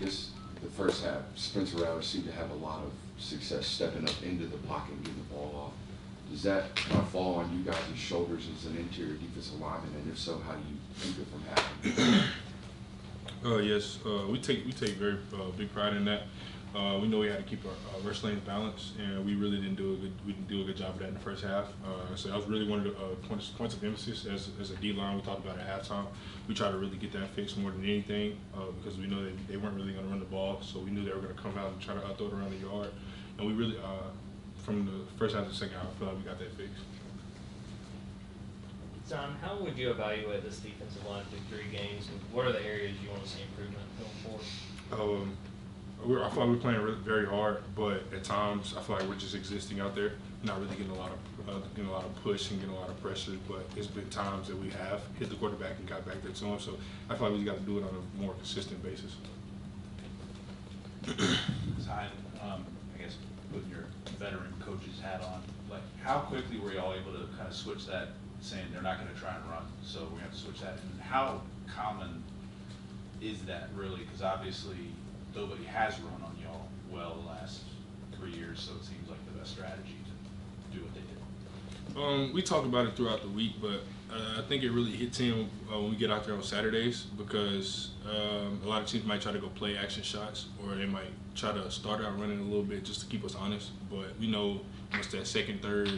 the first half, Spencer Rattler seemed to have a lot of success stepping up into the pocket and getting the ball off. Does that kind of fall on you guys' shoulders as an interior defensive lineman, and if so, how do you keep it from happening? Yes, we take very big pride in that. We know we had to keep our rush lanes balanced, and we really didn't do a good job of that in the first half. So that was really one of the points of emphasis as a D line. We talked about at halftime. We tried to really get that fixed more than anything because we know that they weren't really going to run the ball. So we knew they were going to come out and try to throw it around the yard. And we really, from the first half to the second half, I feel like we got that fixed. Son, how would you evaluate this defensive line through 3 games? And what are the areas you want to see improvement going forward? I feel like we're playing very hard, but at times I feel like we're just existing out there, not really getting a lot of push and getting a lot of pressure. But it's been times that we have hit the quarterback and got back there to him. So I feel like we got to do it on a more consistent basis. Time, I guess, putting your veteran coach's hat on, like how quickly were y'all able to kind of switch that, saying they're not going to try and run, so we're going to have to switch that? And how common is that really? Because obviously nobody has run on y'all well the last 3 years, so it seems like the best strategy to do what they did. We talked about it throughout the week, but I think it really hits him when we get out there on Saturdays because a lot of teams might try to go play action shots, or they might try to start out running a little bit just to keep us honest. But we know once that second, third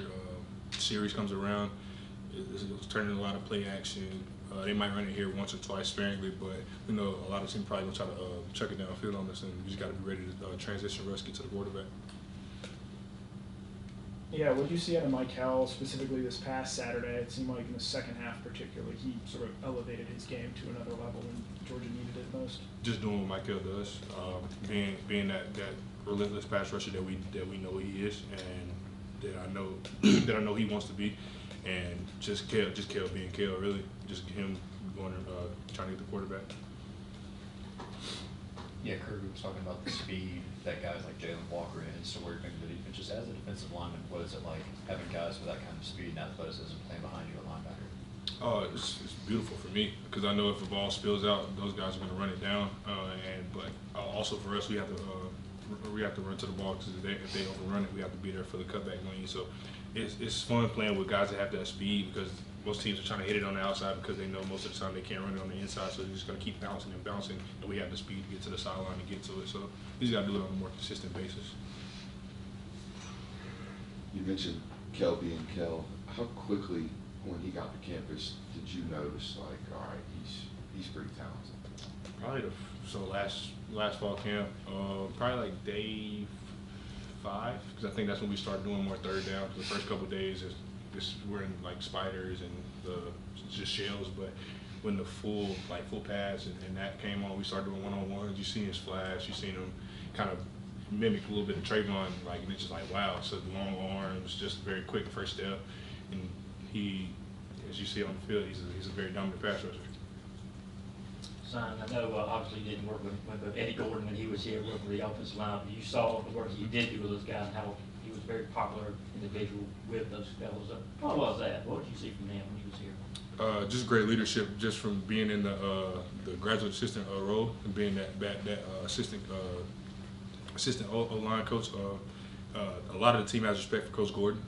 series comes around, it's turning a lot of play action. They might run it here once or twice sparingly, but we know a lot of teams probably gonna try to chuck it downfield on us, and we just got to be ready to transition rush, get to the quarterback. Yeah, what did you see out of Michael specifically this past Saturday? It seemed like in the second half particularly, he sort of elevated his game to another level when Georgia needed it most. Just doing what Michael does, being that relentless pass rusher that we know he is, and that I know he wants to be, and just Kel being Kel, really, just him going and trying to get the quarterback. Yeah, Kirk was talking about the speed that guys like Jalen Walker and so we're going to the defense. Just as a defensive lineman, what is it like having guys with that kind of speed and athleticism playing behind you at linebacker? It's beautiful for me because I know if the ball spills out, those guys are going to run it down. But also for us, we have to run to the ball because if they overrun it, we have to be there for the cutback lane. So it's fun playing with guys that have that speed because most teams are trying to hit it on the outside because they know most of the time they can't run it on the inside, so they're just going to keep bouncing and bouncing, and we have the speed to get to the sideline and get to it. So we just got to do it on a more consistent basis. You mentioned Kel being Kel. How quickly, when he got to campus, did you notice, like, all right, he's pretty talented? Probably last fall camp, probably like day 5, because I think that's when we started doing more third down. The first couple of days we're in like spiders and just shells, but when the full pass and that came on, we started doing one-on-ones. You seen his flash, you seen him kind of mimic a little bit of Trayvon, and it's just like wow. So long arms, just very quick first step, and he, as you see on the field, he's a very dominant pass rusher. Son, I know obviously you didn't work with Eddie Gordon when he was here working with the offensive line, but you saw the work he did do with those guys and how he was a very popular individual with those fellows. What was that? What did you see from him when he was here? Just great leadership, just from being in the graduate assistant role and being that assistant O-line coach. A lot of the team has respect for Coach Gordon.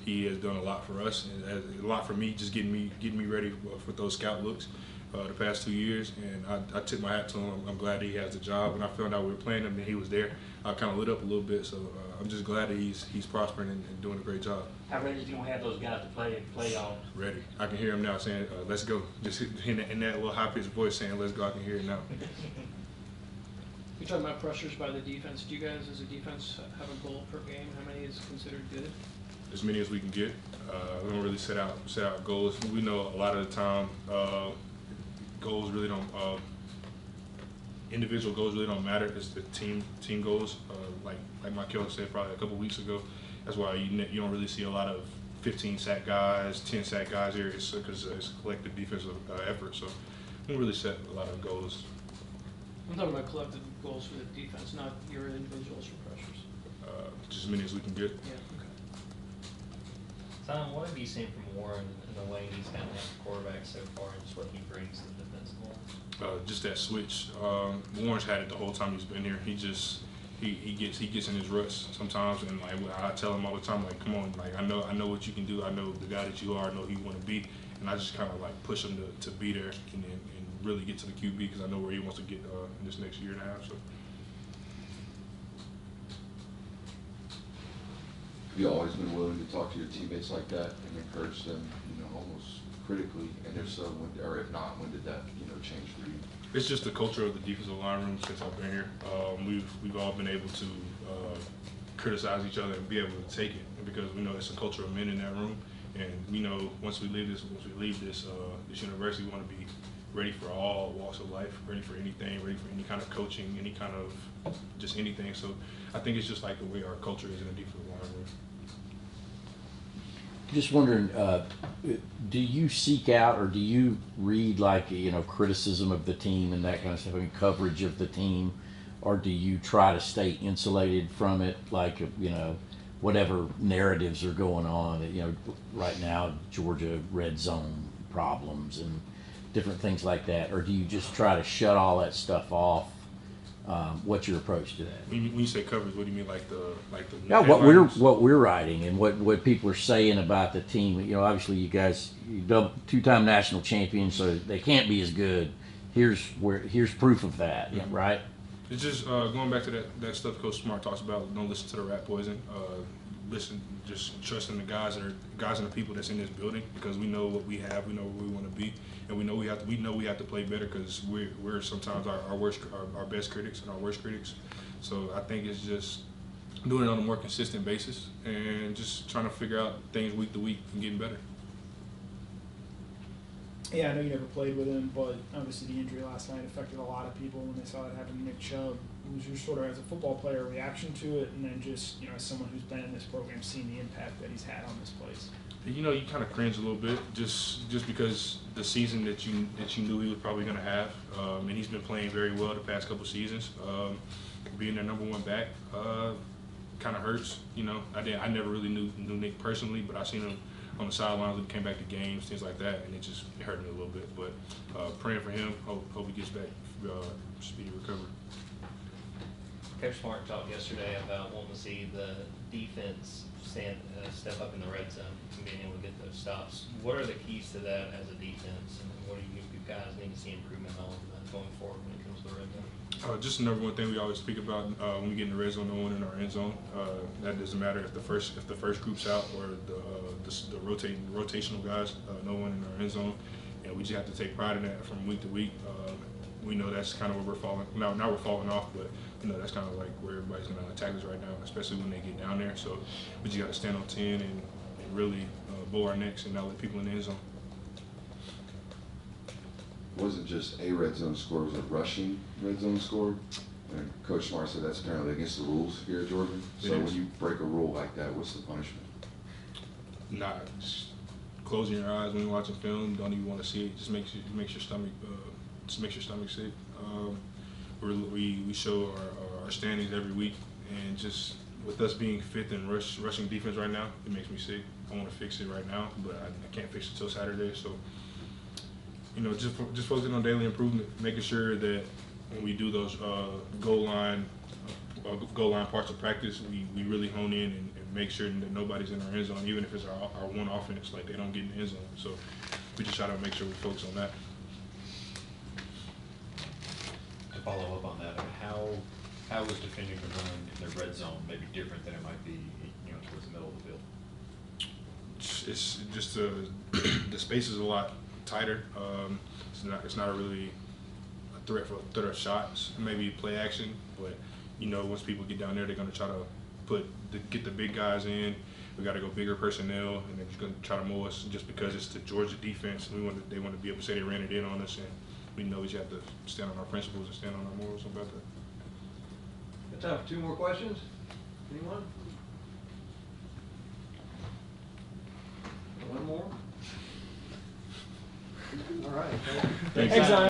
He has done a lot for us and a lot for me, just getting me ready for those scout looks the past 2 years. And I tip my hat to him. I'm glad that he has the job. When I found out we were playing him and he was there, I kind of lit up a little bit. So I'm just glad that he's prospering and doing a great job. How ready is he going to have those guys to play on? Ready. I can hear him now saying, let's go. Just in that little high-pitched voice saying, let's go. I can hear it now. You're talking about pressures by the defense. Do you guys, as a defense, have a goal per game? How many is considered good? As many as we can get. We don't really set out goals. We know a lot of the time goals really don't. Individual goals really don't matter. It's the team goals. Like Michael said probably a couple weeks ago. That's why you don't really see a lot of 15 sack guys, 10 sack guys here. It's because it's a collective defensive effort. So we don't really set a lot of goals. I'm talking about collective goals for the defense, not your individuals or pressures. Just as many as we can get. Yeah, okay. Tom, what have you seen from Warren in the way he's kind of the quarterback so far and just what he brings to the defensive line? Just that switch. Warren's had it the whole time he's been here. He gets in his ruts sometimes, and like I tell him all the time, like, come on, like I know what you can do. I know the guy that you are. I know who you want to be, and I just kind of like push him to be there and really get to the QB because I know where he wants to get in this next year and a half. So. Have you always been willing to talk to your teammates like that and encourage them, almost critically? And if so, or if not, when did that, change for you? It's just the culture of the defensive line room since I've been here. We've all been able to criticize each other and be able to take it because we know it's a culture of men in that room, and we know once we leave this university, we want to be ready for all walks of life, ready for anything, ready for any kind of coaching, any kind of just anything. So I think it's just like the way our culture is in the defensive line room. Just wondering, do you seek out or do you read like, criticism of the team and that kind of stuff, coverage of the team, or do you try to stay insulated from it, like, whatever narratives are going on, right now, Georgia red zone problems and different things like that, or do you just try to shut all that stuff off? What's your approach to that? When you say coverage, what do you mean, like the? Yeah, headliners? what we're writing and what people are saying about the team. Obviously you guys, two-time national champions, so they can't be as good. Here's proof of that, Mm-hmm. right? It's just going back to that stuff Coach Smart talks about. Don't listen to the rat poison. Just trusting the guys and the people that's in this building because we know what we have, we know where we want to be, and we know we have to play better because we're sometimes our best critics and our worst critics. So I think it's just doing it on a more consistent basis and just trying to figure out things week to week and getting better. Yeah, I know you never played with him, but obviously the injury last night affected a lot of people when they saw it happen to Nick Chubb. Was your sort of, as a football player, reaction to it, and then just, as someone who's been in this program, seeing the impact that he's had on this place? You kind of cringe a little bit just because the season that you knew he was probably going to have, and he's been playing very well the past couple seasons. Being their number one back kind of hurts. I never really knew Nick personally, but I seen him on the sidelines when he came back to games, things like that, and it hurt me a little bit. But praying for him, hope he gets back speedy recovery. Coach Smart talked yesterday about wanting to see the defense step up in the red zone and being able to get those stops. What are the keys to that as a defense, and what do you guys need to see improvement on going forward when it comes to the red zone? Just the number one thing we always speak about when we get in the red zone, no one in our end zone. That doesn't matter if the first group's out or the rotational guys, no one in our end zone. And we just have to take pride in that from week to week. We know that's kind of where we're falling. Now we're falling off, but that's kind of like where everybody's going to attack us right now, especially when they get down there. So we just got to stand on 10 and really bow our necks and not let people in the end zone. It wasn't just a red zone score, it was a rushing red zone score. And Coach Smart said that's apparently against the rules here at Georgia. So when you break a rule like that, what's the punishment? Nah, just closing your eyes when you're watching film. Don't even want to see it. Just makes your stomach sick. We show our standings every week, and just with us being fifth in rushing defense right now, it makes me sick. I want to fix it right now, but I can't fix it till Saturday. So, just focusing on daily improvement, making sure that when we do those goal line parts of practice, we really hone in and make sure that nobody's in our end zone, even if it's our one offense, like they don't get in the end zone. So we just try to make sure we focus on that. To follow up on that, how is defending the run in the red zone maybe different than it might be, towards the middle of the field? It's just the space is a lot tighter. It's not really a threat of shots, maybe play action, but once people get down there, they're going to try to get the big guys in. We got to go bigger personnel, and they're just going to try to mow us just because it's the Georgia defense. They want to be able to say they ran it in on us, and we know we just have to stand on our principles and stand on our morals about that. Got time for 2 more questions? Anyone? One more? All right. Thanks. Thanks, Zion.